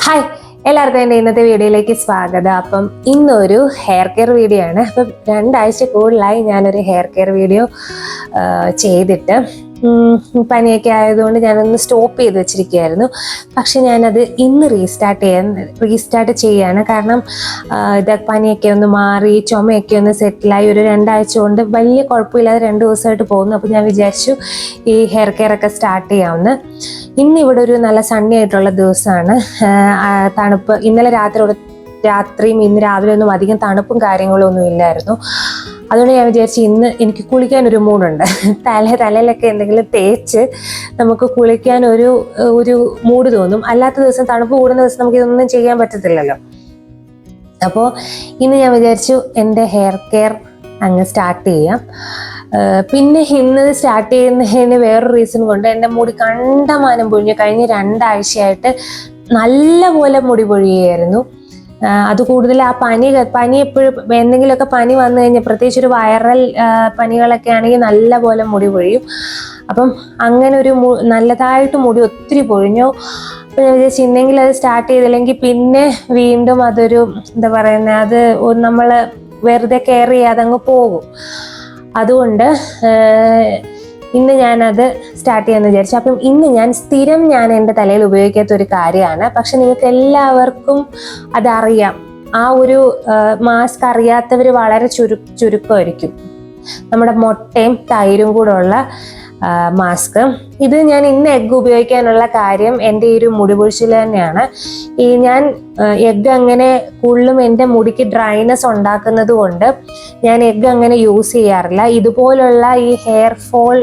Hi, എല്ലാവർക്കും എൻ്റെ ഇന്നത്തെ വീഡിയോയിലേക്ക് സ്വാഗതം. അപ്പം ഇന്നൊരു ഹെയർ കെയർ വീഡിയോ ആണ്. അപ്പം 2 ആഴ്ച കൂടുതലായി ഞാനൊരു ഹെയർ കെയർ വീഡിയോ ചെയ്തിട്ട് പനിയൊക്കെ ആയതുകൊണ്ട് ഞാനൊന്ന് സ്റ്റോപ്പ് ചെയ്ത് വെച്ചിരിക്കുകയായിരുന്നു. പക്ഷെ ഞാനത് ഇന്ന് റീസ്റ്റാർട്ട് ചെയ്യാണ്. കാരണം പനിയൊക്കെ ഒന്ന് മാറി, ചുമയൊക്കെ ഒന്ന് സെറ്റിലായി, ഒരു 2 ആഴ്ച കൊണ്ട് വലിയ കുഴപ്പമില്ലാതെ 2 ദിവസമായിട്ട് പോകുന്നു. അപ്പോൾ ഞാൻ വിചാരിച്ചു ഈ ഹെയർ കെയർ ഒക്കെ സ്റ്റാർട്ട് ചെയ്യാമെന്ന്. ഇന്നിവിടെ ഒരു നല്ല സണ്ണി ആയിട്ടുള്ള ദിവസമാണ്. തണുപ്പ് ഇന്നലെ രാത്രിയും ഇന്ന് രാവിലെ ഒന്നും അധികം തണുപ്പും കാര്യങ്ങളും ഒന്നും ഇല്ലായിരുന്നു. അതുകൊണ്ട് ഞാൻ വിചാരിച്ചു ഇന്ന് എനിക്ക് കുളിക്കാനൊരു മൂഡുണ്ട്. തലയിലൊക്കെ എന്തെങ്കിലും തേച്ച് നമുക്ക് കുളിക്കാൻ ഒരു മൂഡ് തോന്നും. അല്ലാത്ത ദിവസം, തണുപ്പ് കൂടുന്ന ദിവസം നമുക്ക് ഇതൊന്നും ചെയ്യാൻ പറ്റത്തില്ലല്ലോ. അപ്പോൾ ഇന്ന് ഞാൻ വിചാരിച്ചു എൻ്റെ ഹെയർ കെയർ അങ്ങ് സ്റ്റാർട്ട് ചെയ്യാം. പിന്നെ ഇന്ന് സ്റ്റാർട്ട് ചെയ്യുന്നതിന് വേറൊരു റീസൺ കൊണ്ട് എൻ്റെ മുടി കണ്ടമാനം പൊഴിഞ്ഞു. കഴിഞ്ഞ 2 ആഴ്ചയായിട്ട് നല്ല പോലെ മുടി പൊഴിയായിരുന്നു. അത് കൂടുതൽ ആ പനി എപ്പോഴും എന്തെങ്കിലുമൊക്കെ പനി വന്നു കഴിഞ്ഞാൽ, പ്രത്യേകിച്ച് ഒരു വൈറൽ പനികളൊക്കെ ആണെങ്കിൽ നല്ല പോലെ മുടി പൊഴിയും. അപ്പം അങ്ങനെ നല്ലതായിട്ട് മുടി ഒത്തിരി പൊഴിഞ്ഞു. അപ്പം ഞാൻ വിചാരിച്ചു ഇന്നെങ്കിലും അത് സ്റ്റാർട്ട് ചെയ്തില്ലെങ്കിൽ പിന്നെ വീണ്ടും അതൊരു എന്താ പറയുന്നത്, അത് നമ്മൾ വെറുതെ കെയർ ചെയ്യാതെ അങ്ങ് പോകും. അതുകൊണ്ട് ഇന്ന് ഞാനത് സ്റ്റാർട്ട് ചെയ്യാമെന്ന് വിചാരിച്ചു. അപ്പം ഇന്ന് ഞാൻ എൻ്റെ തലയിൽ ഉപയോഗിക്കാത്ത ഒരു കാര്യമാണ്. പക്ഷെ നിങ്ങൾക്ക് എല്ലാവർക്കും അതറിയാം. ആ ഒരു മാസ്ക് അറിയാത്തവർ വളരെ ചുരുക്കമായിരിക്കും. നമ്മുടെ മുട്ടയും തൈരും കൂടെ ഉള്ള മാസ്ക്. ഇത് ഞാൻ ഇന്ന് എഗ്ഗ് ഉപയോഗിക്കാനുള്ള കാര്യം എൻ്റെ ഈ ഒരു മുടി പൊഴിച്ചിൽ തന്നെയാണ്. ഞാൻ എഗ്ഗ് അങ്ങനെ കൂടുതലും എൻ്റെ മുടിക്ക് ഡ്രൈനെസ് ഉണ്ടാക്കുന്നത് കൊണ്ട് ഞാൻ എഗ്ഗ് അങ്ങനെ യൂസ് ചെയ്യാറില്ല. ഇതുപോലുള്ള ഈ ഹെയർ ഫോൾ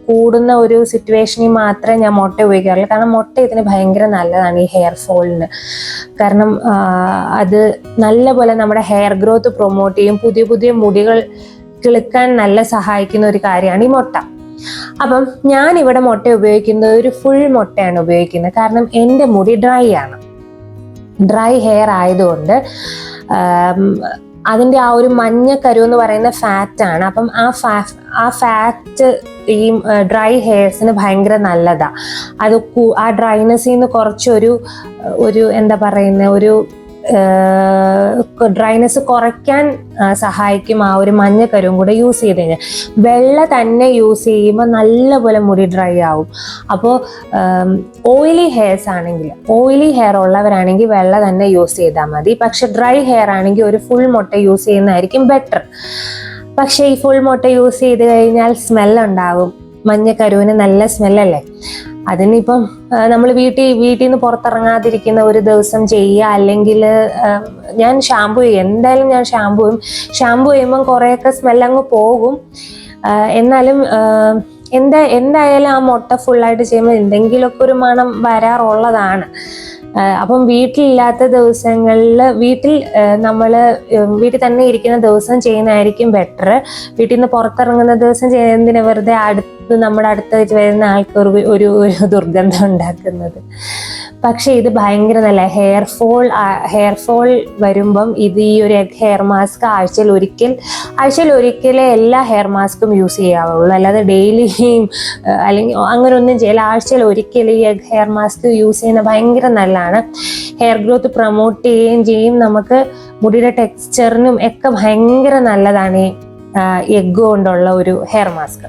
കൂടുന്ന ഒരു സിറ്റുവേഷനിൽ മാത്രമേ ഞാൻ മുട്ട ഉപയോഗിക്കാറുള്ളൂ. കാരണം മുട്ട ഇതിന് ഭയങ്കര നല്ലതാണ്, ഈ ഹെയർ ഫോളിന്. കാരണം അത് നല്ലപോലെ നമ്മുടെ ഹെയർ ഗ്രോത്ത് പ്രൊമോട്ട് ചെയ്യും. പുതിയ പുതിയ മുടികൾ കിളുക്കാൻ നല്ല സഹായിക്കുന്ന ഒരു കാര്യമാണ് ഈ മുട്ട. അപ്പം ഞാനിവിടെ മുട്ട ഉപയോഗിക്കുന്നത് ഒരു ഫുൾ മുട്ടയാണ് ഉപയോഗിക്കുന്നത്. കാരണം എൻ്റെ മുടി ഡ്രൈ ഹെയർ ആയതുകൊണ്ട് അതിൻ്റെ ആ ഒരു മഞ്ഞക്കരു എന്ന് പറയുന്ന ഫാറ്റാണ്. അപ്പം ആ ഫാറ്റ് ഈ ഡ്രൈ ഹെയർസിന് ഭയങ്കര നല്ലതാണ്. അത് ആ ഡ്രൈനെസ്സിൽ നിന്ന് കുറച്ചൊരു എന്താ പറയുന്ന ഒരു ഡ്രൈനെസ് കുറയ്ക്കാൻ സഹായിക്കും ആ ഒരു മഞ്ഞക്കരുവും കൂടെ യൂസ് ചെയ്ത് കഴിഞ്ഞാൽ. വെള്ള തന്നെ യൂസ് ചെയ്യുമ്പോൾ നല്ലപോലെ മുടി ഡ്രൈ ആവും. അപ്പോൾ ഓയിലി ഹെയർ ഉള്ളവരാണെങ്കിൽ വെള്ള തന്നെ യൂസ് ചെയ്താൽ മതി. പക്ഷെ ഡ്രൈ ഹെയർ ആണെങ്കിൽ ഒരു ഫുൾ മുട്ട യൂസ് ചെയ്യുന്നതായിരിക്കും ബെറ്റർ. പക്ഷേ ഈ ഫുൾ മുട്ട യൂസ് ചെയ്ത് കഴിഞ്ഞാൽ സ്മെല്ലുണ്ടാവും. മഞ്ഞക്കരുവിന് നല്ല സ്മെല്ലല്ലേ. അതിനിപ്പം നമ്മൾ വീട്ടിൽ നിന്ന് പുറത്തിറങ്ങാതിരിക്കുന്ന ഒരു ദിവസം ചെയ്യുക. അല്ലെങ്കിൽ ഞാൻ ഷാമ്പു ചെയ്യും, എന്തായാലും ഞാൻ ഷാമ്പു ചെയ്യുമ്പം കുറേയൊക്കെ സ്മെല്ലങ്ങ് പോകും. എന്നാലും എന്തായാലും ആ മുട്ട ഫുള്ളായിട്ട് ചെയ്യുമ്പോൾ എന്തെങ്കിലുമൊക്കെ ഒരു മണം വരാറുള്ളതാണ്. അപ്പം വീട്ടിലില്ലാത്ത ദിവസങ്ങളിൽ നമ്മൾ വീട്ടിൽ തന്നെ ഇരിക്കുന്ന ദിവസം ചെയ്യുന്നതായിരിക്കും ബെറ്റർ. വീട്ടിൽ നിന്ന് പുറത്തിറങ്ങുന്ന ദിവസം ചെയ്യുന്നതിന് വെറുതെ നമ്മുടെ അടുത്ത് വരുന്ന ആൾക്കാർക്ക് ഒരു ദുർഗന്ധം ഉണ്ടാക്കുന്നത്. പക്ഷെ ഇത് ഭയങ്കര നല്ല ഹെയർ ഫോൾ വരുമ്പം ഈ ഒരു എഗ് ഹെയർ മാസ്ക് ആഴ്ചയിൽ ഒരിക്കലേ എല്ലാ ഹെയർ മാസ്കും യൂസ് ചെയ്യാവുള്ളൂ. അല്ലാതെ ഡെയിലിയും അല്ലെങ്കിൽ അങ്ങനെ ഒന്നും ചെയ്യില്ല. ആഴ്ചയിൽ ഒരിക്കൽ ഈ എഗ് ഹെയർ മാസ്ക് യൂസ് ചെയ്യുന്ന ഭയങ്കര നല്ലതാണ്. ഹെയർ ഗ്രോത്ത് പ്രൊമോട്ട് ചെയ്യുകയും ചെയ്യും. നമുക്ക് മുടിയുടെ ടെക്സ്ചറിനും ഒക്കെ ഭയങ്കര നല്ലതാണ് ഈ എഗ്ഗ് കൊണ്ടുള്ള ഒരു ഹെയർ മാസ്ക്.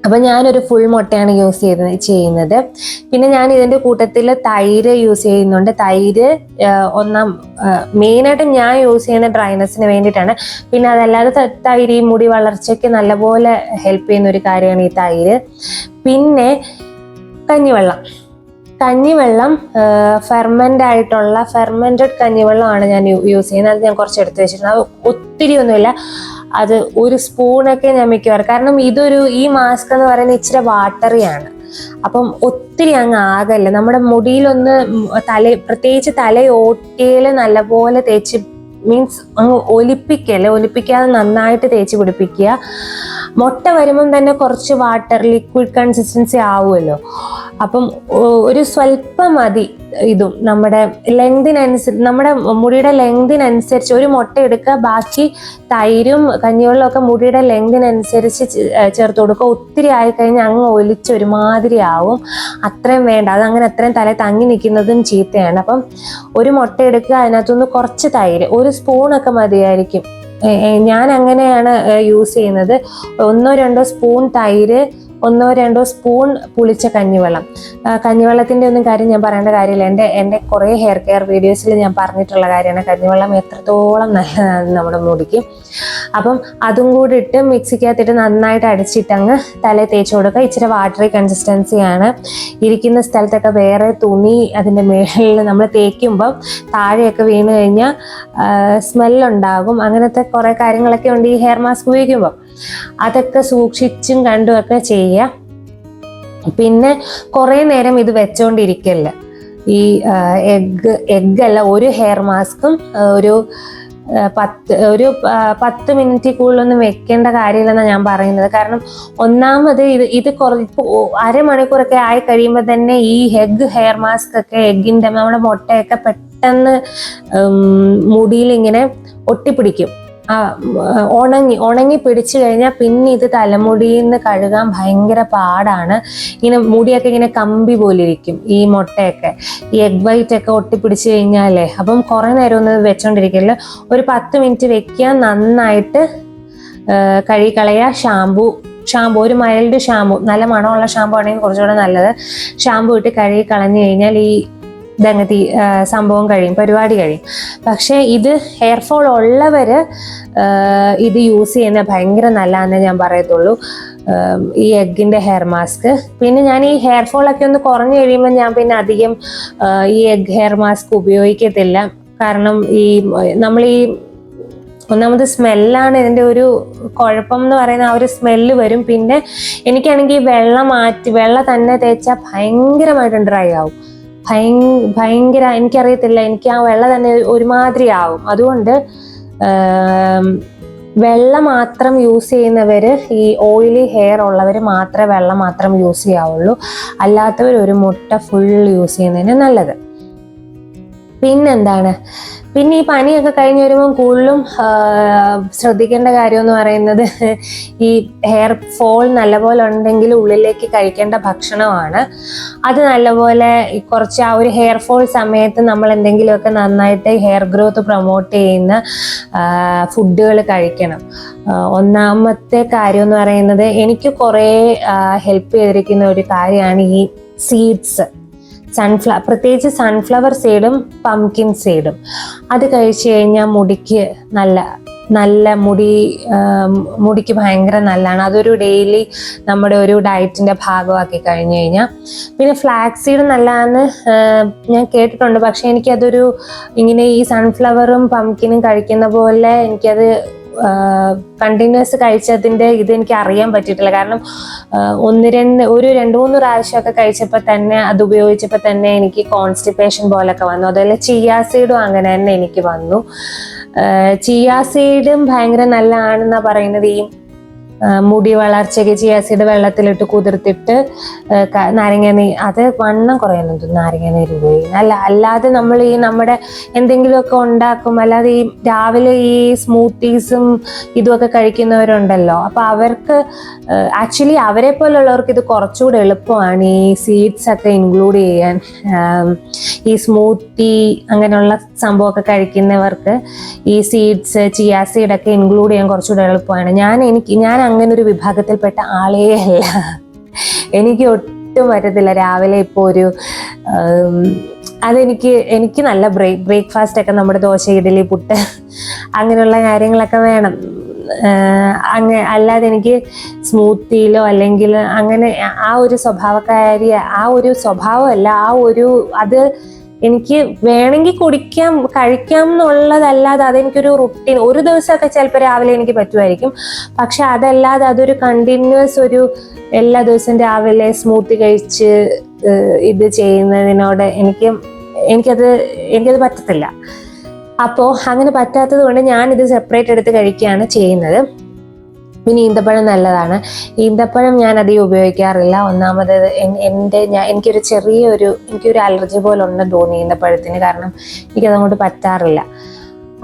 അപ്പം ഞാനൊരു ഫുൾ മുട്ടയാണ് യൂസ് ചെയ്യുന്നത്. പിന്നെ ഞാൻ ഇതിൻ്റെ കൂട്ടത്തിൽ തൈര് യൂസ് ചെയ്യുന്നുണ്ട്. തൈര് മെയിനായിട്ട് ഞാൻ യൂസ് ചെയ്യുന്ന ഡ്രൈനെസ്സിന് വേണ്ടിയിട്ടാണ്. പിന്നെ അതല്ലാതെ തൈര് ഈ മുടി വളർച്ചയ്ക്ക് നല്ലപോലെ ഹെൽപ്പ് ചെയ്യുന്ന ഒരു കാര്യമാണ് ഈ തൈര്. പിന്നെ കഞ്ഞിവെള്ളം ഫെർമെൻറ്റഡ് കഞ്ഞിവെള്ളമാണ് ഞാൻ യൂസ് ചെയ്യുന്നത്. അത് ഞാൻ കുറച്ച് എടുത്ത് വെച്ചിട്ടുണ്ട്. അത് ഒത്തിരി ഒന്നുമില്ല, അത് ഒരു സ്പൂണൊക്കെ ഞാൻ മിക്കവാറും. കാരണം ഈ മാസ്ക് എന്ന് പറയുന്നത് ഇച്ചിരി വാട്ടറിയാണ്. അപ്പം ഒത്തിരി അങ്ങ് ആകല്ല. നമ്മുടെ മുടിയിലൊന്ന് പ്രത്യേകിച്ച് തലയോട്ടിയിൽ നല്ലപോലെ തേച്ച്, മീൻസ് അങ്ങ് ഒലിപ്പിക്കാതെ നന്നായിട്ട് തേച്ച് പിടിപ്പിക്കുക. മുട്ട വരുമ്പം തന്നെ കുറച്ച് ലിക്വിഡ് കൺസിസ്റ്റൻസി ആവുമല്ലോ. അപ്പം ഒരു സ്വല്പം മതി ഇതും നമ്മുടെ ലെങ്തിനനുസരിച്ച്, നമ്മുടെ മുടിയുടെ ലെങ്തിനനുസരിച്ച് ഒരു മുട്ട എടുക്കുക, ബാക്കി തൈരും കഞ്ഞിവെള്ളവും ഒക്കെ മുടിയുടെ ലെങ്തിനനുസരിച്ച് ചേർത്ത് കൊടുക്കുക. ഒത്തിരി ആയിക്കഴിഞ്ഞാൽ അങ്ങ് ഒലിച്ച് ഒരുമാതിരി ആവും. അത്രയും വേണ്ട, അതങ്ങനെ അത്രയും തല തങ്ങി നിൽക്കുന്നതും ചീത്തയാണ്. അപ്പം ഒരു മുട്ട എടുക്കുക, അതിനകത്തുനിന്ന് കുറച്ച് തൈര്, ഒരു സ്പൂണൊക്കെ മതിയായിരിക്കും. ഞാൻ അങ്ങനെയാണ് യൂസ് ചെയ്യുന്നത്. 1-2 സ്പൂൺ തൈര്, 1-2 സ്പൂൺ പുളിച്ച കഞ്ഞിവെള്ളം. കഞ്ഞിവെള്ളത്തിൻ്റെ ഒന്നും കാര്യം ഞാൻ പറയേണ്ട കാര്യമില്ല. എൻ്റെ കുറേ ഹെയർ കെയർ വീഡിയോസിൽ ഞാൻ പറഞ്ഞിട്ടുള്ള കാര്യമാണ് കഞ്ഞിവെള്ളം എത്രത്തോളം നല്ലതാണ് നമ്മുടെ മുടിക്ക്. അപ്പം അതും കൂടി ഇട്ട് മിക്സിക്കകത്തിട്ട് നന്നായിട്ട് അടിച്ചിട്ടങ്ങ് തലയിൽ തേച്ച് കൊടുക്കുക. ഇച്ചിരി വാട്ടറി കൺസിസ്റ്റൻസിയാണ്. ഇരിക്കുന്ന സ്ഥലത്തൊക്കെ വേറെ തുണി അതിൻ്റെ മേളിൽ നമ്മൾ തേക്കുമ്പം താഴെയൊക്കെ വീണ് കഴിഞ്ഞാൽ സ്മെല്ലുണ്ടാകും. അങ്ങനത്തെ കുറേ കാര്യങ്ങളൊക്കെ ഉണ്ട് ഈ ഹെയർ മാസ്ക് ഉപയോഗിക്കുമ്പോൾ. അതൊക്കെ സൂക്ഷിച്ചും കണ്ടുമൊക്കെ ചെയ്യുക. പിന്നെ കുറേ നേരം ഇത് വെച്ചോണ്ടിരിക്കല്ല. ഈ എഗ്ഗല്ല, ഒരു ഹെയർ മാസ്കും ഒരു 10 മിനിറ്റ് കൂടുതലൊന്നും വെക്കേണ്ട കാര്യമില്ലെന്നാണ് ഞാൻ പറയുന്നത്. കാരണം ഒന്നാമത് ഇത് അരമണിക്കൂറൊക്കെ ആയി കഴിയുമ്പോൾ തന്നെ ഈ ഹെയർ മാസ്ക് ഒക്കെ എഗ്ഗിൻ്റെ നമ്മുടെ മുട്ടയൊക്കെ പെട്ടെന്ന് മുടിയിൽ ഇങ്ങനെ ഒട്ടിപ്പിടിക്കും. ഉണങ്ങി പിടിച്ചു കഴിഞ്ഞാൽ പിന്നെ ഇത് തലമുടിയിൽ നിന്ന് കഴുകാൻ ഭയങ്കര പാടാണ്. ഇങ്ങനെ മുടിയൊക്കെ ഇങ്ങനെ കമ്പി പോലെ ഇരിക്കും ഈ മുട്ടയൊക്കെ, ഈ എഗ് വൈറ്റ് ഒക്കെ ഒട്ടിപ്പിടിച്ചു കഴിഞ്ഞാലേ. അപ്പം കുറേ നേരം ഒന്നും വെച്ചോണ്ടിരിക്കില്ല, ഒരു 10 മിനിറ്റ് വെക്കുക, നന്നായിട്ട് കഴുകിക്കളയുക. ഷാമ്പു ഒരു മൈൽഡ് ഷാമ്പു, നല്ല മണമുള്ള ഷാമ്പു ആണെങ്കിൽ കുറച്ചുകൂടെ നല്ലത്. ഷാമ്പു ഇട്ട് കഴുകി കളഞ്ഞു കഴിഞ്ഞാൽ ഈ ഇതങ്ങനത്തെ സംഭവം കഴിയും, പരിപാടി കഴിയും. പക്ഷേ ഇത് ഹെയർ ഫോൾ ഉള്ളവർ ഇത് യൂസ് ചെയ്യുന്നത് ഭയങ്കര നല്ലതാണെന്നേ ഞാൻ പറയത്തുള്ളൂ, ഈ എഗ്ഗിൻ്റെ ഹെയർ മാസ്ക്. പിന്നെ ഞാൻ ഈ ഹെയർ ഫോളൊക്കെ ഒന്ന് കുറഞ്ഞു കഴിയുമ്പോൾ ഞാൻ പിന്നെ അധികം ഈ എഗ് ഹെയർ മാസ്ക് ഉപയോഗിക്കത്തില്ല. കാരണം നമ്മൾ ഒന്നാമത് സ്മെല്ലാണ് ഇതിൻ്റെ ഒരു കുഴപ്പം എന്ന് പറയുന്ന. ആ ഒരു സ്മെല്ല് വരും. പിന്നെ എനിക്കാണെങ്കിൽ വെള്ളം തന്നെ തേച്ചാൽ ഭയങ്കരമായിട്ട് ഡ്രൈ ആവും. ഭയങ്കര എനിക്കറിയത്തില്ല, എനിക്ക് ആ വെള്ളം തന്നെ ഒരുമാതിരി ആവും. അതുകൊണ്ട് വെള്ളം മാത്രം യൂസ് ചെയ്യുന്നവർ, ഈ ഓയിലി ഹെയർ ഉള്ളവർ മാത്രമേ വെള്ളം മാത്രം യൂസ് ചെയ്യാവുള്ളൂ. അല്ലാത്തവർ ഒരു മുട്ട ഫുൾ യൂസ് ചെയ്യുന്നതിന് നല്ലത്. പിന്നെന്താണ്, പിന്നെ ഈ പനിയൊക്കെ കഴിഞ്ഞ് വരുമ്പോൾ കൂടുതലും ശ്രദ്ധിക്കേണ്ട കാര്യം എന്ന് പറയുന്നത് ഈ ഹെയർ ഫോൾ നല്ലപോലെ ഉണ്ടെങ്കിൽ ഉള്ളിലേക്ക് കഴിക്കേണ്ട ഭക്ഷണമാണ്. അത് നല്ലപോലെ കുറച്ച് ആ ഒരു ഹെയർ ഫോൾ സമയത്ത് നമ്മൾ എന്തെങ്കിലുമൊക്കെ നന്നായിട്ട് ഹെയർ ഗ്രോത്ത് പ്രൊമോട്ട് ചെയ്യുന്ന ഫുഡുകൾ കഴിക്കണം. ഒന്നാമത്തെ കാര്യം എന്ന് പറയുന്നത്, എനിക്ക് കുറേ ഹെൽപ്പ് ചെയ്തിരിക്കുന്ന ഒരു കാര്യമാണ് ഈ സീഡ്സ്. പ്രത്യേകിച്ച് സൺഫ്ലവർ സീഡും പംകിൻ സീഡും. അത് കഴിച്ചു കഴിഞ്ഞാൽ മുടിക്ക് നല്ല മുടിക്ക് ഭയങ്കര നല്ലതാണ്. അതൊരു ഡെയിലി നമ്മുടെ ഒരു ഡയറ്റിൻ്റെ ഭാഗമാക്കി കഴിഞ്ഞു കഴിഞ്ഞാൽ. പിന്നെ ഫ്ലാക്സ് സീഡ് നല്ലതാണെന്ന് ഞാൻ കേട്ടിട്ടുണ്ട്. പക്ഷെ എനിക്കതൊരു ഇങ്ങനെ ഈ സൺഫ്ലവറും പംകിനും കഴിക്കുന്ന പോലെ എനിക്കത് കണ്ടിന്യൂസ് കഴിച്ചതിൻ്റെ ഇതെനിക്ക് അറിയാൻ പറ്റിയിട്ടില്ല. കാരണം 2-3 പ്രാവശ്യമൊക്കെ കഴിച്ചപ്പോൾ തന്നെ, അത് ഉപയോഗിച്ചപ്പോൾ തന്നെ എനിക്ക് കോൺസ്റ്റിപ്പേഷൻ പോലൊക്കെ വന്നു. അതുപോലെ ചിയാ സീഡും അങ്ങനെ തന്നെ എനിക്ക് വന്നു. ചിയാ സീഡും ഭയങ്കര നല്ലതാണെന്നാണ് പറയുന്നത്. ഈ മുടി വളർച്ചയ്ക്ക് ചിയാ സീഡ് വെള്ളത്തിലിട്ട് കുതിർത്തിട്ട് അത് വണ്ണം കുറയുന്നുണ്ട് നാരങ്ങ ഉപയോഗിക്കും. അല്ലാതെ നമ്മൾ ഈ നമ്മുടെ എന്തെങ്കിലുമൊക്കെ ഉണ്ടാക്കും, അല്ലാതെ ഈ രാവിലെ ഈ സ്മൂത്തീസും ഇതുമൊക്കെ കഴിക്കുന്നവരുണ്ടല്ലോ. അപ്പോൾ അവർക്ക് ആക്ച്വലി അവരെ പോലുള്ളവർക്ക് ഇത് കുറച്ചുകൂടെ എളുപ്പമാണ് ഈ സീഡ്സ് ഒക്കെ ഇൻക്ലൂഡ് ചെയ്യാൻ. ഈ സ്മൂത്തി അങ്ങനെയുള്ള സംഭവമൊക്കെ കഴിക്കുന്നവർക്ക് ഈ സീഡ്സ്, ചിയാ സീഡൊക്കെ ഇൻക്ലൂഡ് ചെയ്യാൻ കുറച്ചുകൂടെ എളുപ്പമാണ്. ഞാൻ അങ്ങനെ ഒരു വിഭാഗത്തിൽപ്പെട്ട ആളേ അല്ല. എനിക്ക് ഒട്ടും പറ്റത്തില്ല രാവിലെ ഇപ്പോൾ എനിക്ക് നല്ല ബ്രേക്ക്ഫാസ്റ്റ് ഒക്കെ നമ്മുടെ ദോശ, ഇഡലി, പുട്ട് അങ്ങനെയുള്ള കാര്യങ്ങളൊക്കെ വേണം. അല്ലാതെ എനിക്ക് സ്മൂത്തിയിലോ അല്ലെങ്കിൽ അങ്ങനെ ആ ഒരു സ്വഭാവമല്ല, അത് എനിക്ക് വേണമെങ്കിൽ കഴിക്കാം എന്നുള്ളതല്ലാതെ അതെനിക്കൊരു റുട്ടീൻ. ഒരു ദിവസമൊക്കെ ചിലപ്പോൾ രാവിലെ എനിക്ക് പറ്റുമായിരിക്കും. പക്ഷെ അതല്ലാതെ അതൊരു കണ്ടിന്യൂസ് എല്ലാ ദിവസവും രാവിലെ സ്മൂത്തി കഴിച്ച് ഇത് ചെയ്യുന്നതിനോട് എനിക്കത് പറ്റത്തില്ല. അപ്പോൾ അങ്ങനെ പറ്റാത്തത് കൊണ്ട് ഞാനിത് സെപ്പറേറ്റ് എടുത്ത് കഴിക്കുകയാണ് ചെയ്യുന്നത്. പിന്നെ ഈന്തപ്പഴം നല്ലതാണ്. ഈന്തപ്പഴം ഞാൻ അധികം ഉപയോഗിക്കാറില്ല. ഒന്നാമത് എനിക്കൊരു അലർജി പോലെ ഉണ്ടെന്ന് തോന്നി ഈന്തപ്പഴത്തിന്, കാരണം എനിക്കതങ്ങോട്ട് പറ്റാറില്ല.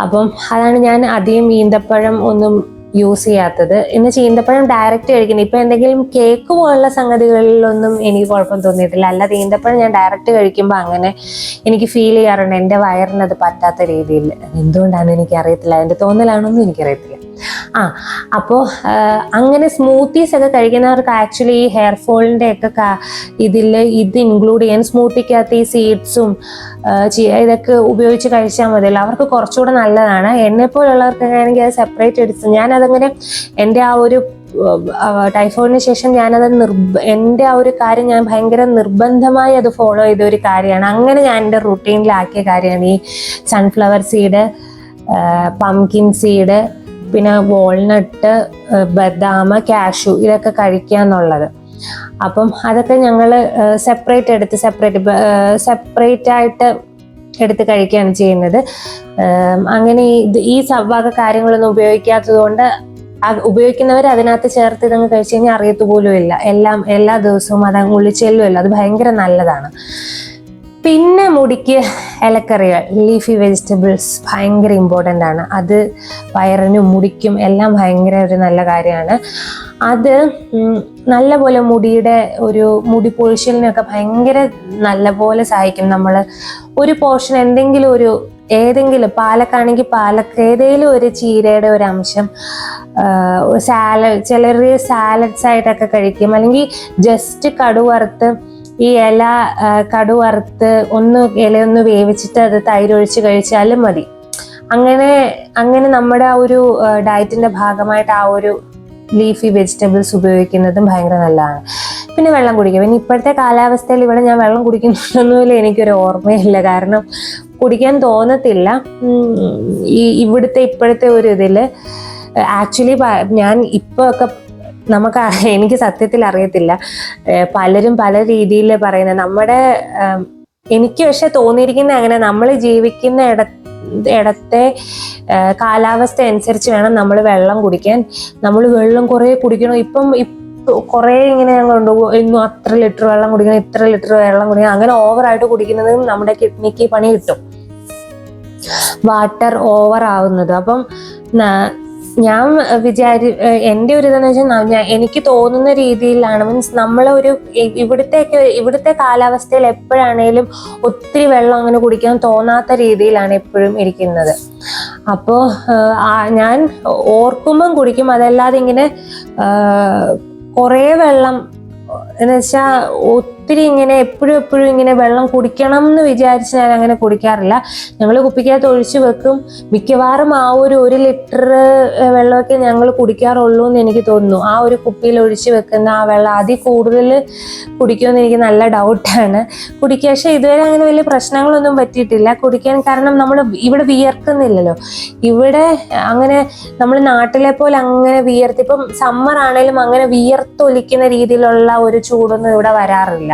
അപ്പം അതാണ് ഞാൻ അധികം ഈന്തപ്പഴം ഒന്നും യൂസ് ചെയ്യാത്തത്. എന്ന് ഈന്തപ്പഴം ഡയറക്റ്റ് കഴിക്കുന്നത്, ഇപ്പൊ എന്തെങ്കിലും കേക്ക് പോലുള്ള സംഗതികളിലൊന്നും എനിക്ക് കുഴപ്പം തോന്നിയിട്ടില്ല. അല്ലാതെ ഈന്തപ്പഴം ഞാൻ ഡയറക്റ്റ് കഴിക്കുമ്പോൾ അങ്ങനെ എനിക്ക് ഫീൽ ചെയ്യാറുണ്ട് എൻ്റെ വയറിനത് പറ്റാത്ത രീതിയിൽ. എന്തുകൊണ്ടാണെന്ന് എനിക്കറിയത്തില്ല, അതിൻ്റെ തോന്നലാണോന്നും എനിക്കറിയത്തില്ല. അപ്പോൾ അങ്ങനെ സ്മൂത്തീസ് ഒക്കെ കഴിക്കുന്നവർക്ക് ആക്ച്വലി ഈ ഹെയർ ഫോളിൻ്റെ ഒക്കെ ഇത് ഇൻക്ലൂഡ് ചെയ്യാൻ സ്മൂത്തിക്കകത്ത് ഈ സീഡ്സും ഇതൊക്കെ ഉപയോഗിച്ച് കഴിച്ചാൽ മതിയല്ലോ, അവർക്ക് കുറച്ചുകൂടെ നല്ലതാണ്. എന്നെപ്പോലുള്ളവർക്കൊക്കെ ആണെങ്കിൽ അത് സെപ്പറേറ്റ് എടുത്ത് ഞാനതങ്ങനെ എൻ്റെ ആ ഒരു ടൈഫോയിഡിന് ശേഷം ഞാനത് എൻ്റെ ആ ഒരു കാര്യം ഞാൻ ഭയങ്കര നിർബന്ധമായി അത് ഫോളോ ചെയ്ത ഒരു കാര്യമാണ്. അങ്ങനെ ഞാൻ എൻ്റെ റുട്ടീനിലാക്കിയ കാര്യമാണ് ഈ സൺഫ്ലവർ സീഡ്, പംകിൻ സീഡ്, പിന്നെ വാൾനട്ട്, ബദാം, കാഷ്യൂ ഇതൊക്കെ കഴിക്കുക എന്നുള്ളത്. അപ്പം അതൊക്കെ ഞങ്ങൾ സെപ്പറേറ്റ് ആയിട്ട് എടുത്ത് കഴിക്കുകയാണ് ചെയ്യുന്നത്. അങ്ങനെ ഈ വക കാര്യങ്ങളൊന്നും ഉപയോഗിക്കാത്തത് കൊണ്ട് ഉപയോഗിക്കുന്നവർ അതിനകത്ത് ചേർത്ത് ഇതങ്ങ് കഴിച്ചു കഴിഞ്ഞാൽ അറിയത്തുപോലുമില്ല. എല്ലാ ദിവസവും അത് ഉള്ളിൽ ചെല്ലുമല്ലോ, അത് ഭയങ്കര നല്ലതാണ്. പിന്നെ മുടിക്ക് ഇലക്കറികൾ, ലീഫി വെജിറ്റബിൾസ് ഭയങ്കര ഇമ്പോർട്ടൻ്റ് ആണ്. അത് വയറിനും മുടിക്കും എല്ലാം ഭയങ്കര ഒരു നല്ല കാര്യമാണ്. അത് നല്ലപോലെ മുടി പൊഴിച്ചിലിനൊക്കെ ഭയങ്കര നല്ലപോലെ സഹായിക്കും. നമ്മൾ ഒരു പോർഷൻ ഏതെങ്കിലും പാലക്കാണെങ്കിൽ ഏതെങ്കിലും ഒരു ചീരയുടെ ഒരു അംശം ചിലർ സാലഡ്സ് ആയിട്ടൊക്കെ കഴിക്കും. അല്ലെങ്കിൽ ജസ്റ്റ് കടുവറുത്ത് ഈ കടുവറുത്ത് ഇലയൊന്ന് വേവിച്ചിട്ട് അത് തൈരൊഴിച്ച് കഴിച്ചാലും മതി. അങ്ങനെ നമ്മുടെ ആ ഒരു ഡയറ്റിന്റെ ഭാഗമായിട്ട് ആ ഒരു ലീഫി വെജിറ്റബിൾസ് ഉപയോഗിക്കുന്നതും ഭയങ്കര നല്ലതാണ്. പിന്നെ വെള്ളം കുടിക്കുക. പിന്നെ ഇപ്പോഴത്തെ കാലാവസ്ഥയിൽ ഇവിടെ ഞാൻ വെള്ളം കുടിക്കുന്നൊന്നുമില്ല, എനിക്കൊരു ഓർമ്മയില്ല, കാരണം കുടിക്കാൻ തോന്നത്തില്ല. ഇപ്പോഴത്തെ ഒരു ഇതിൽ ആക്ച്വലി ഞാൻ ഇപ്പോൾ ഒക്കെ എനിക്ക് സത്യത്തിൽ അറിയത്തില്ല, പലരും പല രീതിയിൽ പറയുന്നത്. എനിക്ക് പക്ഷെ തോന്നിയിരിക്കുന്ന അങ്ങനെ, നമ്മൾ ജീവിക്കുന്ന ഇടത്തെ കാലാവസ്ഥ അനുസരിച്ച് വേണം നമ്മൾ വെള്ളം കുടിക്കാൻ. നമ്മൾ വെള്ളം കുറേ കുടിക്കണം. ഇപ്പം കുറേ ഇങ്ങനെ ഞങ്ങളുണ്ട്, ഇന്നും അത്ര ലിറ്റർ വെള്ളം കുടിക്കണം, ഇത്ര ലിറ്റർ വെള്ളം കുടിക്കണം, അങ്ങനെ ഓവറായിട്ട് കുടിക്കുന്നതും നമ്മുടെ കിഡ്നിക്ക് പണി കിട്ടും, വാട്ടർ ഓവർ ആവുന്നത്. അപ്പം ഞാൻ എൻ്റെ ഒരു ഇതെന്ന് വെച്ചാൽ എനിക്ക് തോന്നുന്ന രീതിയിലാണ്, മീൻസ് നമ്മളൊരു ഇവിടുത്തെ കാലാവസ്ഥയിൽ എപ്പോഴാണേലും ഒത്തിരി വെള്ളം അങ്ങനെ കുടിക്കാൻ തോന്നാത്ത രീതിയിലാണ് എപ്പോഴും ഇരിക്കുന്നത്. അപ്പോൾ ഞാൻ ഓർക്കുമ്പം കുടിക്കും, അതല്ലാതെ ഇങ്ങനെ കുറേ വെള്ളം എന്ന് വെച്ചാൽ ഒത്തിരി ഇങ്ങനെ എപ്പോഴും ഇങ്ങനെ വെള്ളം കുടിക്കണം എന്ന് വിചാരിച്ച് ഞാൻ അങ്ങനെ കുടിക്കാറില്ല. ഞങ്ങൾ കുപ്പിക്കകത്ത് ഒഴിച്ച് വെക്കും. മിക്കവാറും ആ ഒരു ലിറ്റർ വെള്ളമൊക്കെ ഞങ്ങൾ കുടിക്കാറുള്ളൂ എന്ന് എനിക്ക് തോന്നുന്നു. ആ ഒരു കുപ്പിയിൽ ഒഴിച്ച് വെക്കുന്ന ആ വെള്ളം അതിൽ കൂടുതൽ കുടിക്കുമെന്ന് എനിക്ക് നല്ല ഡൗട്ടാണ്. പക്ഷേ ഇതുവരെ അങ്ങനെ വലിയ പ്രശ്നങ്ങളൊന്നും പറ്റിയിട്ടില്ല കുടിക്കാൻ. കാരണം നമ്മൾ ഇവിടെ വിയർക്കുന്നില്ലല്ലോ. ഇവിടെ അങ്ങനെ നമ്മൾ നാട്ടിലെ പോലെ അങ്ങനെ ഇപ്പം സമ്മർ ആണേലും അങ്ങനെ വിയർത്തൊലിക്കുന്ന രീതിയിലുള്ള ഒരു ചൂടൊന്നും ഇവിടെ വരാറില്ല.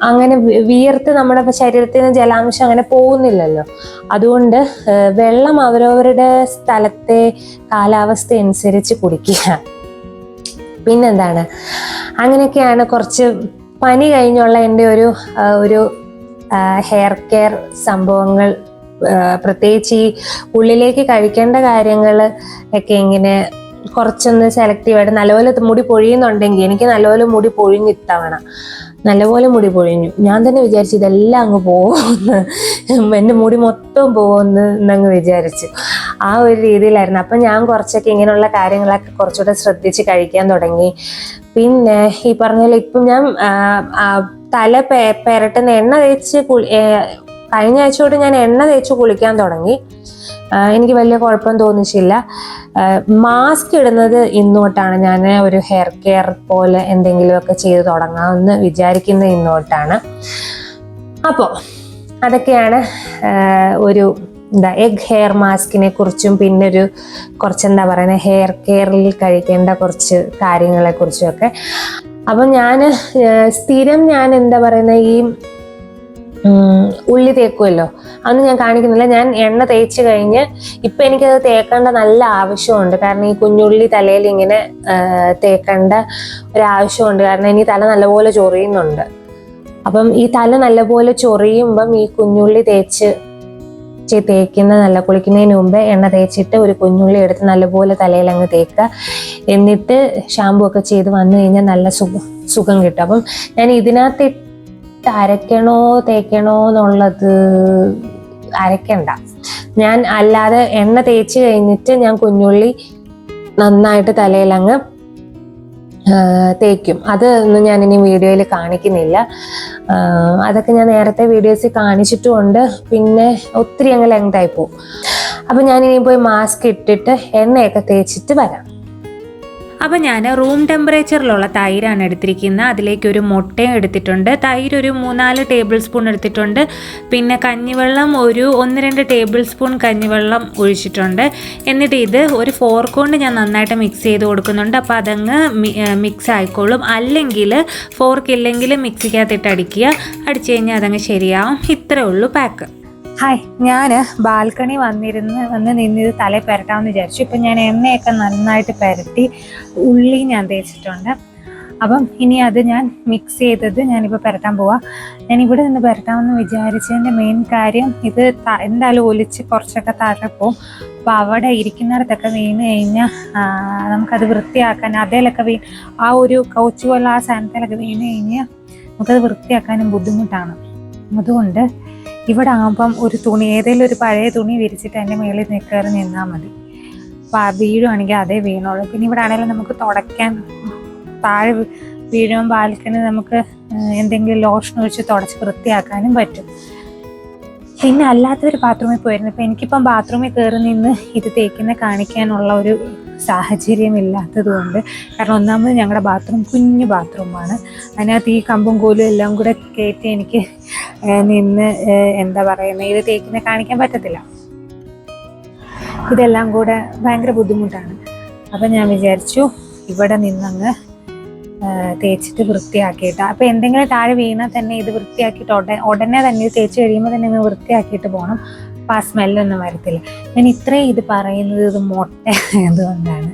അങ്ങനെ വിയർത്ത് നമ്മുടെ ശരീരത്തിൽ നിന്ന് ജലാംശം അങ്ങനെ പോകുന്നില്ലല്ലോ. അതുകൊണ്ട് വെള്ളം അവരവരുടെ സ്ഥലത്തെ കാലാവസ്ഥ അനുസരിച്ച് കുടിക്കുക. പിന്നെന്താണ്, അങ്ങനെയൊക്കെയാണ് കുറച്ച് പനി കഴിഞ്ഞുള്ള എൻ്റെ ഒരു ഹെയർ കെയർ സംഭവങ്ങൾ. പ്രത്യേകിച്ച് ഈ ഉള്ളിലേക്ക് കഴിക്കേണ്ട കാര്യങ്ങൾ ഒക്കെ ഇങ്ങനെ കുറച്ചൊന്ന് സെലക്റ്റീവായിട്ട്. നല്ലപോലെ മുടി പൊഴിയുന്നുണ്ടെങ്കിൽ, എനിക്ക് നല്ലപോലെ മുടി പൊഴിഞ്ഞു ഇത്തവണ, നല്ലപോലെ മുടി പൊഴിഞ്ഞു. ഞാൻ തന്നെ വിചാരിച്ചു ഇതെല്ലാം അങ്ങ് പോകുമെന്ന്, എൻ്റെ മുടി മൊത്തം പോകുമെന്നങ്ങ് വിചാരിച്ചു. ആ ഒരു രീതിയിലായിരുന്നു. അപ്പം ഞാൻ കുറച്ചൊക്കെ ഇങ്ങനെയുള്ള കാര്യങ്ങളൊക്കെ കുറച്ചുകൂടെ ശ്രദ്ധിച്ച് കഴിക്കാൻ തുടങ്ങി. പിന്നെ ഈ പറഞ്ഞ ഇപ്പം ഞാൻ തല പെരട്ടുന്ന എണ്ണ തേച്ച് കഴിഞ്ഞ ആഴ്ച തൊട്ട് ഞാൻ എണ്ണ തേച്ച് കുളിക്കാൻ തുടങ്ങി. എനിക്ക് വലിയ കുഴപ്പം തോന്നിച്ചില്ല. മാസ്ക് ഇടുന്നത് ഇന്നോട്ടാണ്. ഞാൻ ഒരു ഹെയർ കെയർ പോലെ എന്തെങ്കിലുമൊക്കെ ചെയ്ത് തുടങ്ങാമെന്ന് വിചാരിക്കുന്ന ഇന്നോട്ടാണ്. അപ്പോൾ അതൊക്കെയാണ് ഒരു എഗ് ഹെയർ മാസ്കിനെ കുറിച്ചും പിന്നെ കുറച്ചെന്താ പറയുന്നത്, ഹെയർ കെയറിൽ കഴിക്കേണ്ട കുറച്ച് കാര്യങ്ങളെ കുറിച്ചും ഒക്കെ. അപ്പം ഞാൻ സ്ഥിരം എന്താ പറയുന്നത്, ഈ ഉള്ളി തേക്കുമല്ലോ, അതൊന്നും ഞാൻ കാണിക്കുന്നില്ല. ഞാൻ എണ്ണ തേച്ച് കഴിഞ്ഞ് ഇപ്പം എനിക്കത് തേക്കേണ്ട നല്ല ആവശ്യമുണ്ട്. കാരണം ഈ കുഞ്ഞുള്ളി തലയിൽ ഇങ്ങനെ തേക്കേണ്ട ഒരാവശ്യമുണ്ട്. കാരണം ഇനി തല നല്ലപോലെ ചൊറിയുന്നുണ്ട്. അപ്പം ഈ തല നല്ലപോലെ ചൊറിയുമ്പം ഈ കുഞ്ഞുള്ളി തേക്കുന്ന നല്ല കുളിക്കുന്നതിന് മുമ്പ് എണ്ണ തേച്ചിട്ട് ഒരു കുഞ്ഞുള്ളി എടുത്ത് നല്ലപോലെ തലയിൽ അങ്ങ് തേക്കുക. എന്നിട്ട് ഷാമ്പു ഒക്കെ ചെയ്ത് വന്നു കഴിഞ്ഞാൽ നല്ല സുഖം കിട്ടും. അപ്പം ഞാൻ ഇതിനകത്ത് അരയ്ക്കണോ തേക്കണോ എന്നുള്ളത് അരയ്ക്കണ്ട. ഞാൻ അല്ലാതെ എണ്ണ തേച്ച് കഴിഞ്ഞിട്ട് ഞാൻ കുഞ്ഞുള്ളി നന്നായിട്ട് തലയിൽ അങ്ങ് തേക്കും. അതൊന്നും ഞാനിനി വീഡിയോയിൽ കാണിക്കുന്നില്ല. അതൊക്കെ ഞാൻ നേരത്തെ വീഡിയോസിൽ കാണിച്ചിട്ടുമുണ്ട്. പിന്നെ ഒത്തിരി അങ്ങ് ലെങ്തായി പോകും. അപ്പം ഞാനിനി പോയി മാസ്ക് ഇട്ടിട്ട് എണ്ണയൊക്കെ തേച്ചിട്ട് വരാം. അപ്പോൾ ഞാൻ റൂം ടെമ്പറേച്ചറിലുള്ള തൈരാണ് എടുത്തിരിക്കുന്നത്. അതിലേക്ക് ഒരു മുട്ടയും എടുത്തിട്ടുണ്ട്. തൈര് ഒരു 3-4 ടേബിൾ സ്പൂൺ എടുത്തിട്ടുണ്ട്. പിന്നെ കഞ്ഞിവെള്ളം ഒരു 1-2 ടേബിൾ സ്പൂൺ കഞ്ഞിവെള്ളം ഒഴിച്ചിട്ടുണ്ട്. എന്നിട്ട് ഇത് ഒരു ഫോർക്ക് കൊണ്ട് ഞാൻ നന്നായിട്ട് മിക്സ് ചെയ്ത് കൊടുക്കുന്നുണ്ട്. അപ്പോൾ അതങ്ങ് മിക്സ് ആയിക്കോളും. അല്ലെങ്കിൽ ഫോർക്ക് ഇല്ലെങ്കിൽ മിക്സിക്കകത്തിട്ട് അടിച്ചു കഴിഞ്ഞാൽ അതങ്ങ് ശരിയാവും. ഇത്രേ ഉള്ളൂ പാക്ക്. ഹായ്, ഞാൻ ബാൽക്കണി വന്ന് നിന്നിത് തലയിൽ പുരട്ടാമെന്ന് വിചാരിച്ചു. ഇപ്പം ഞാൻ എണ്ണയൊക്കെ നന്നായിട്ട് പുരട്ടി ഉള്ളി ഞാൻ തേച്ചിട്ടുണ്ട്. അപ്പം ഇനി അത് ഞാൻ മിക്സ് ചെയ്തത് ഞാനിപ്പോൾ പുരട്ടാൻ പോവാം. ഞാനിവിടെ നിന്ന് പുരട്ടാമെന്ന് വിചാരിച്ചതിൻ്റെ മെയിൻ കാര്യം, ഇത് എന്തായാലും ഒലിച്ച് കുറച്ചൊക്കെ താഴെ പോവും. അപ്പോൾ അവിടെ ഇരിക്കുന്നിടത്തൊക്കെ വീണ് കഴിഞ്ഞാൽ നമുക്കത് വൃത്തിയാക്കാൻ, അതേലൊക്കെ ആ ഒരു കൗച്ച് പോലെ ആ സാധനത്തിലൊക്കെ വീണ് കഴിഞ്ഞാൽ നമുക്കത് വൃത്തിയാക്കാനും ബുദ്ധിമുട്ടാണ്. അതുകൊണ്ട് ഇവിടെ ആകുമ്പം ഒരു തുണി, ഏതെങ്കിലും ഒരു പഴയ തുണി വിരിച്ചിട്ട് അതിൻ്റെ മുകളിൽ കയറി നിന്നാൽ മതി. അപ്പോൾ വീഴുവാണെങ്കിൽ അതേ വീണോളൂ. പിന്നെ ഇവിടെ ആണെങ്കിലും നമുക്ക് തുടയ്ക്കാൻ, താഴെ വീഴുമ്പോൾ ബാൽക്കണി നമുക്ക് എന്തെങ്കിലും ലോഷൻ ഒഴിച്ച് തുടച്ച് വൃത്തിയാക്കാനും പറ്റും. പിന്നെ അല്ലാത്തൊരു ബാത്റൂമിൽ പോയിരുന്നു. ഇപ്പം എനിക്കിപ്പം ബാത്റൂമിൽ കയറി നിന്ന് ഇത് തേക്കുന്ന കാണിക്കാനുള്ള ഒരു സാഹചര്യം ഇല്ലാത്തത് കൊണ്ട്, കാരണം ഒന്നാമത് ഞങ്ങളുടെ ബാത്റൂം കുഞ്ഞു ബാത്റൂമാണ്. അതിനകത്ത് ഈ കമ്പും കോലും എല്ലാം കൂടെ കയറ്റി എനിക്ക് നിന്ന് എന്താ പറയുന്നത്, ഇത് തേക്കുന്ന കാണിക്കാൻ പറ്റത്തില്ല. ഇതെല്ലാം കൂടെ ഭയങ്കര ബുദ്ധിമുട്ടാണ്. അപ്പം ഞാൻ വിചാരിച്ചു ഇവിടെ നിന്നങ്ങ് തേച്ചിട്ട് വൃത്തിയാക്കിയിട്ട്, അപ്പോൾ എന്തെങ്കിലും താഴെ വീണാൽ തന്നെ ഇത് വൃത്തിയാക്കിയിട്ട് ഉടനെ തന്നെ ഇത് തേച്ച് കഴിയുമ്പോൾ തന്നെ അങ്ങ് വൃത്തിയാക്കിയിട്ട് പോകണം. അപ്പോൾ ആ സ്മെല്ലൊന്നും വരത്തില്ല. ഞാൻ ഇത്രയും ഇത് പറയുന്നത് ഇത് മുട്ട ആയതുകൊണ്ടാണ്,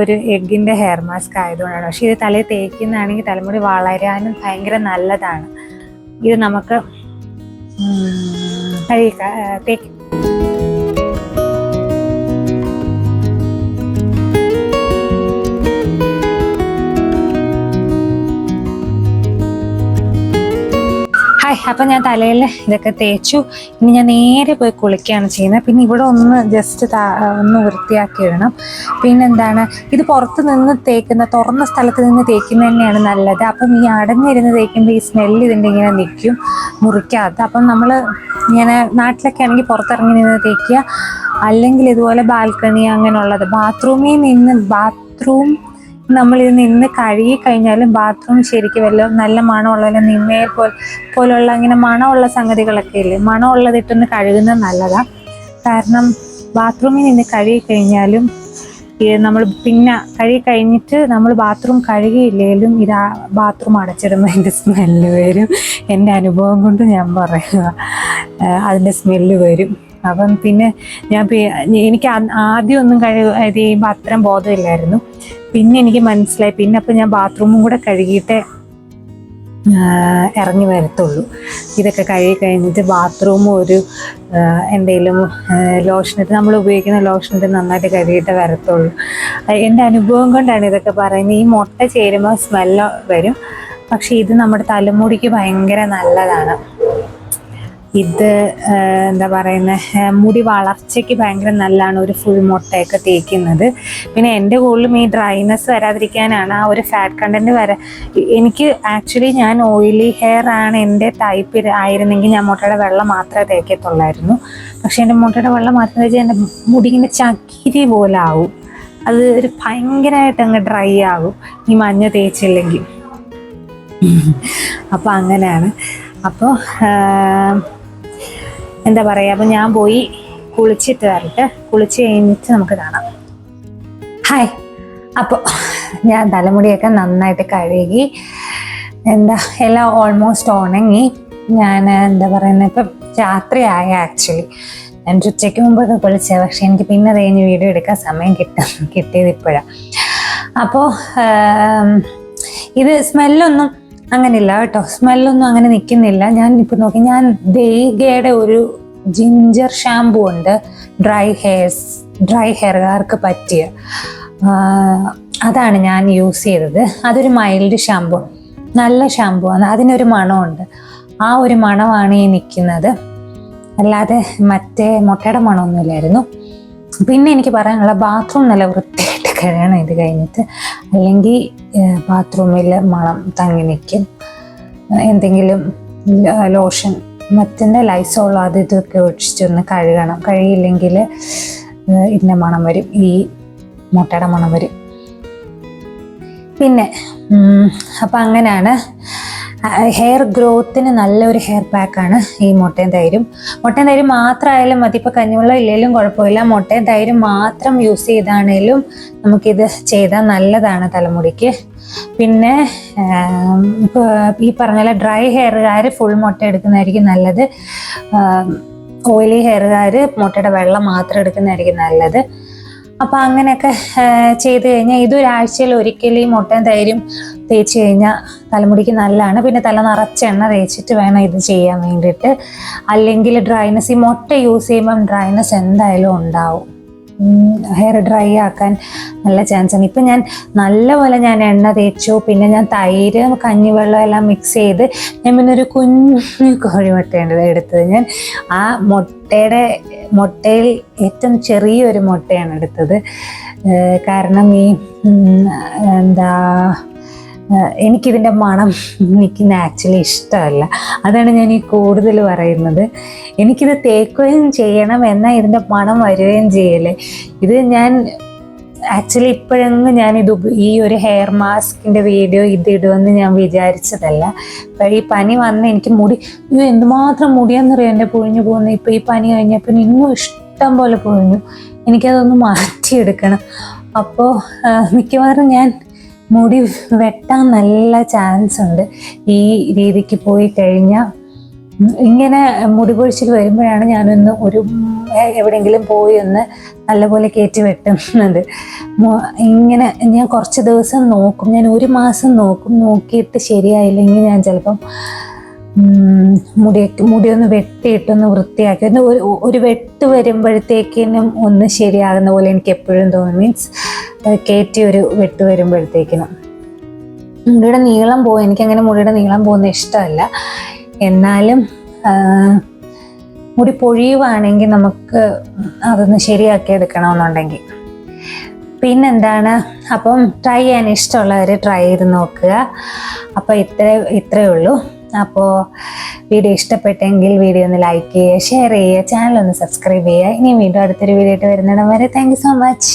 ഒരു എഗ്ഗിൻ്റെ ഹെയർ മാസ്ക് ആയതുകൊണ്ടാണ്. പക്ഷേ ഇത് തലയിൽ തേക്കുന്നതാണെങ്കിൽ തലമുടി വളരാനും ഭയങ്കര നല്ലതാണ്. ഇത് നമുക്ക് തേക്കും. അപ്പം ഞാൻ തലയിൽ ഇതൊക്കെ തേച്ചു. ഇനി ഞാൻ നേരെ പോയി കുളിക്കുകയാണ് ചെയ്യുന്നത്. പിന്നെ ഇവിടെ ഒന്ന് ജസ്റ്റ് ഒന്ന് വൃത്തിയാക്കി ഇടണം. പിന്നെന്താണ്, ഇത് പുറത്ത് നിന്ന് തേക്കുന്ന, തുറന്ന സ്ഥലത്ത് നിന്ന് തേക്കുന്നത് തന്നെയാണ് നല്ലത്. അപ്പം ഈ അടഞ്ഞിരുന്ന് തേക്കുമ്പോൾ ഈ സ്മെല്ല് ഇതിൻ്റെ ഇങ്ങനെ നിൽക്കും, മുറിക്കാത്ത. അപ്പം നമ്മൾ ഇങ്ങനെ നാട്ടിലൊക്കെ ആണെങ്കിൽ പുറത്തിറങ്ങി നിന്ന് തേക്കുക. അല്ലെങ്കിൽ ഇതുപോലെ ബാൽക്കണി അങ്ങനെയുള്ളത്, ബാത്റൂം നമ്മളിത് നിന്ന് കഴുകി കഴിഞ്ഞാലും ബാത്റൂം ശരിക്കും വല്ലതും നല്ല മണമുള്ള നിമ്മയെ പോലുള്ള ഇങ്ങനെ മണമുള്ള സംഗതികളൊക്കെ ഇല്ലേ, മണമുള്ളതിട്ടൊന്ന് കഴുകുന്നത് നല്ലതാണ്. കാരണം ബാത്റൂമിൽ നിന്ന് കഴുകി കഴിഞ്ഞാലും നമ്മൾ പിന്നെ കഴുകി കഴിഞ്ഞിട്ട് നമ്മൾ ബാത്റൂം കഴുകിയില്ലെങ്കിലും ഇത് ആ ബാത്റൂം അടച്ചിടുമ്പോൾ അതിൻ്റെ സ്മെല്ല് വരും. എൻ്റെ അനുഭവം കൊണ്ട് ഞാൻ പറയുക, അതിൻ്റെ സ്മെല്ല് വരും. അപ്പം പിന്നെ എനിക്ക് ആദ്യമൊന്നും ചെയ്യുമ്പോൾ അത്രയും ബോധമില്ലായിരുന്നു. പിന്നെ എനിക്ക് മനസ്സിലായി. പിന്നെ അപ്പം ഞാൻ ബാത്റൂമും കൂടെ കഴുകിയിട്ടേ ഇറങ്ങി വരത്തുള്ളൂ. ഇതൊക്കെ കഴുകി കഴിഞ്ഞിട്ട് ബാത്റൂമും ഒരു എന്തെങ്കിലും ലോഷനിട്ട്, നമ്മൾ ഉപയോഗിക്കുന്ന ലോഷനിട്ട് നന്നായിട്ട് കഴുകിയിട്ട് വരത്തുള്ളൂ. എൻ്റെ അനുഭവം കൊണ്ടാണ് ഇതൊക്കെ പറയുന്നത്. ഈ മുട്ട ചേരുമ്പോൾ സ്മെല്ല് വരും, പക്ഷെ ഇത് നമ്മുടെ തലമുടിക്ക് ഭയങ്കര നല്ലതാണ്. ഇത് എന്താ പറയുന്നത്, മുടി വളർച്ചയ്ക്ക് ഭയങ്കര നല്ലതാണ് ഒരു ഫുൾ മുട്ടയൊക്കെ തേക്കുന്നത്. പിന്നെ എൻ്റെ കൂടുതലും ഈ ഡ്രൈനെസ് വരാതിരിക്കാനാണ്, ആ ഒരു ഫാറ്റ് കണ്ടൻറ്റ് എനിക്ക് ആക്ച്വലി ഞാൻ ഓയിലി ഹെയർ ആണ് എൻ്റെ ടൈപ്പ് ആയിരുന്നെങ്കിൽ ഞാൻ മുട്ടയുടെ വെള്ളം മാത്രമേ തേക്കത്തുള്ളായിരുന്നു. പക്ഷേ എൻ്റെ മുട്ടയുടെ വെള്ളം മാത്രം തേച്ചാൽ എൻ്റെ മുടി ഇങ്ങനെ ചകിരി പോലെ ആവും. അത് ഒരു ഭയങ്കരമായിട്ട് അങ്ങ് ഡ്രൈ ആകും ഈ മഞ്ഞ തേച്ചില്ലെങ്കിൽ. അപ്പോൾ അങ്ങനെയാണ്. അപ്പോൾ എന്താ പറയുക, അപ്പം ഞാൻ പോയി കുളിച്ചിട്ട് വരട്ടെ. കുളിച്ച് കഴിഞ്ഞിട്ട് നമുക്ക് കാണാം. ഹായ്, അപ്പോൾ ഞാൻ തലമുടിയൊക്കെ നന്നായിട്ട് കഴുകി എല്ലാം ഓൾമോസ്റ്റ് ഉണങ്ങി. ഞാൻ എന്താ പറയുന്നത്, ഇപ്പം രാത്രിയായ ആക്ച്വലി. ഞാൻ ഉച്ചയ്ക്ക് മുമ്പൊക്കെ കുളിച്ചത്, പക്ഷെ എനിക്ക് പിന്നെ കഴിഞ്ഞ് വീഡിയോ എടുക്കാൻ സമയം കിട്ടിയത് ഇപ്പോഴാണ്. അപ്പോൾ ഇത് സ്മെല്ലൊന്നും അങ്ങനെ ഇല്ല കേട്ടോ, സ്മെല്ലൊന്നും അങ്ങനെ നിൽക്കുന്നില്ല. ഞാൻ ഇപ്പോൾ നോക്കി, ഞാൻ ദേഗയുടെ ഒരു ജിഞ്ചർ ഷാമ്പു ഉണ്ട്, ഡ്രൈ ഹെയർകാർക്ക് പറ്റിയ, അതാണ് ഞാൻ യൂസ് ചെയ്തത്. അതൊരു മൈൽഡ് ഷാമ്പു, നല്ല ഷാമ്പു ആണ്, അതിനൊരു മണമുണ്ട്. ആ ഒരു മണമാണ് ഈ നിൽക്കുന്നത്, അല്ലാതെ മറ്റേ മുട്ടയുടെ മണമൊന്നുമില്ലായിരുന്നു. പിന്നെ എനിക്ക് പറയാനുള്ള, ബാത്റൂം നല്ല വൃത്തിയായിട്ട് കഴുകണം ഇത് കഴിഞ്ഞിട്ട്, അല്ലെങ്കിൽ ബാത്റൂമിൽ മണം തങ്ങി നിൽക്കും. എന്തെങ്കിലും ലോഷൻ മറ്റേ ലൈസോൾ അത് ഇതൊക്കെ ഒഴിച്ചിട്ടൊന്ന് കഴുകണം. കഴുകിയില്ലെങ്കിൽ ഇതിൻ്റെ മണം വരും, ഈ മുട്ടയുടെ മണം വരും. പിന്നെ അപ്പം അങ്ങനെയാണ്. ഹെയർ ഗ്രോത്തിന് നല്ലൊരു ഹെയർ പാക്കാണ് ഈ മുട്ടയും തൈരും. മുട്ടയും തൈരും മാത്രമായാലും മതി, ഇപ്പോൾ കഞ്ഞിവെള്ളം ഇല്ലെങ്കിലും കുഴപ്പമില്ല. മുട്ടയും തൈരും മാത്രം യൂസ് ചെയ്താണേലും നമുക്കിത് ചെയ്താൽ നല്ലതാണ് തലമുടിക്ക്. പിന്നെ ഇപ്പോൾ ഈ പറഞ്ഞ പോലെ ഡ്രൈ ഹെയറുകാർ ഫുൾ മുട്ട എടുക്കുന്നതായിരിക്കും നല്ലത്. ഓയിലി ഹെയറുകാർ മുട്ടയുടെ വെള്ളം മാത്രം എടുക്കുന്നതായിരിക്കും നല്ലത്. അപ്പം അങ്ങനെയൊക്കെ ചെയ്ത് കഴിഞ്ഞാൽ ഇതൊരാഴ്ചയിൽ ഒരിക്കലും ഈ മുട്ടയും തൈരും തേച്ച് കഴിഞ്ഞാൽ തലമുടിക്ക് നല്ലതാണ്. പിന്നെ തല നിറച്ച് എണ്ണ തേച്ചിട്ട് വേണം ഇത് ചെയ്യാൻ വേണ്ടിയിട്ട്, അല്ലെങ്കിൽ ഡ്രൈനെസ്, ഈ മുട്ട യൂസ് ചെയ്യുമ്പം ഡ്രൈനെസ് എന്തായാലും ഉണ്ടാവും. ഹെയർ ഡ്രൈ ആക്കാൻ നല്ല ചാൻസാണ്. ഇപ്പം ഞാൻ നല്ലപോലെ ഞാൻ എണ്ണ തേച്ചു, പിന്നെ ഞാൻ തൈര് കഞ്ഞിവെള്ളം എല്ലാം മിക്സ് ചെയ്ത് ഞാൻ പിന്നെ ഒരു കുഞ്ഞു കോഴിമുട്ടയുണ്ട് എടുത്തത്. ഞാൻ ആ മുട്ടയിൽ ഏറ്റവും ചെറിയൊരു മുട്ടയാണ് എടുത്തത്. കാരണം ഈ എനിക്കിതിൻ്റെ മണം നിൽക്കുന്ന ആക്ച്വലി ഇഷ്ടമല്ല, അതാണ് ഞാൻ ഈ കൂടുതൽ പറയുന്നത്. എനിക്കിത് തേക്കുകയും ചെയ്യണം, എന്നാൽ ഇതിൻ്റെ മണം വരികയും ചെയ്യല്ലേ. ഇത് ഞാൻ ആക്ച്വലി ഇപ്പോഴെങ്ങും ഈ ഒരു ഹെയർ മാസ്കിൻ്റെ വീഡിയോ ഇതിടുമെന്ന് ഞാൻ വിചാരിച്ചതല്ല. അപ്പോൾ ഈ പനി വന്ന് എനിക്ക് മുടി എന്തുമാത്രം മുടിയാന്നറിയാം എൻ്റെ പൊഴിഞ്ഞു പോകുന്നത്. ഇപ്പോൾ ഈ പനി കഴിഞ്ഞപ്പോൾ ഇന്നും ഇഷ്ടം പോലെ പൊഴിഞ്ഞു. എനിക്കതൊന്ന് മാറ്റിയെടുക്കണം. അപ്പോൾ മിക്കവാറും ഞാൻ മുടി വെട്ടാൻ നല്ല ചാൻസ് ഉണ്ട് ഈ രീതിക്ക് പോയി കഴിഞ്ഞാൽ. ഇങ്ങനെ മുടി പൊഴിച്ചിൽ വരുമ്പോഴാണ് ഞാനൊന്ന് എവിടെയെങ്കിലും പോയി ഒന്ന് നല്ലപോലെ കയറ്റി വെട്ടുന്നത്. ഇങ്ങനെ ഞാൻ കുറച്ച് ദിവസം നോക്കും, ഞാൻ 1 മാസം നോക്കും. നോക്കിയിട്ട് ശരിയായില്ലെങ്കിൽ ഞാൻ ചിലപ്പം മുടിയൊന്ന് വെട്ടിയിട്ടൊന്ന് വൃത്തിയാക്കി ഒരു വെട്ട് വരുമ്പോഴത്തേക്കിനും ഒന്ന് ശരിയാകുന്ന പോലെ എനിക്ക് എപ്പോഴും തോന്നും. മീൻസ് കയറ്റി ഒരു വെട്ട് വരുമ്പോഴത്തേക്കിനും മുടിയുടെ നീളം പോകും. എനിക്കങ്ങനെ മുടിയുടെ നീളം പോകുന്ന ഇഷ്ടമല്ല. എന്നാലും മുടി പൊഴിയുവാണെങ്കിൽ നമുക്ക് അതൊന്ന് ശരിയാക്കി എടുക്കണമെന്നുണ്ടെങ്കിൽ. പിന്നെന്താണ്, അപ്പം ട്രൈ ചെയ്യാൻ ഇഷ്ടമുള്ളവർ ട്രൈ ചെയ്ത് നോക്കുക. അപ്പോൾ ഇത്രയേ ഉള്ളൂ. അപ്പോൾ വീഡിയോ ഇഷ്ടപ്പെട്ടെങ്കിൽ വീഡിയോ ഒന്ന് ലൈക്ക് ചെയ്യുക, ഷെയർ ചെയ്യുക, ചാനൽ ഒന്ന് സബ്സ്ക്രൈബ് ചെയ്യുക. ഇനി വീണ്ടും അടുത്തൊരു വീഡിയോ ആയിട്ട് വരുന്നിടം വരെ താങ്ക് യു സോ മച്ച്.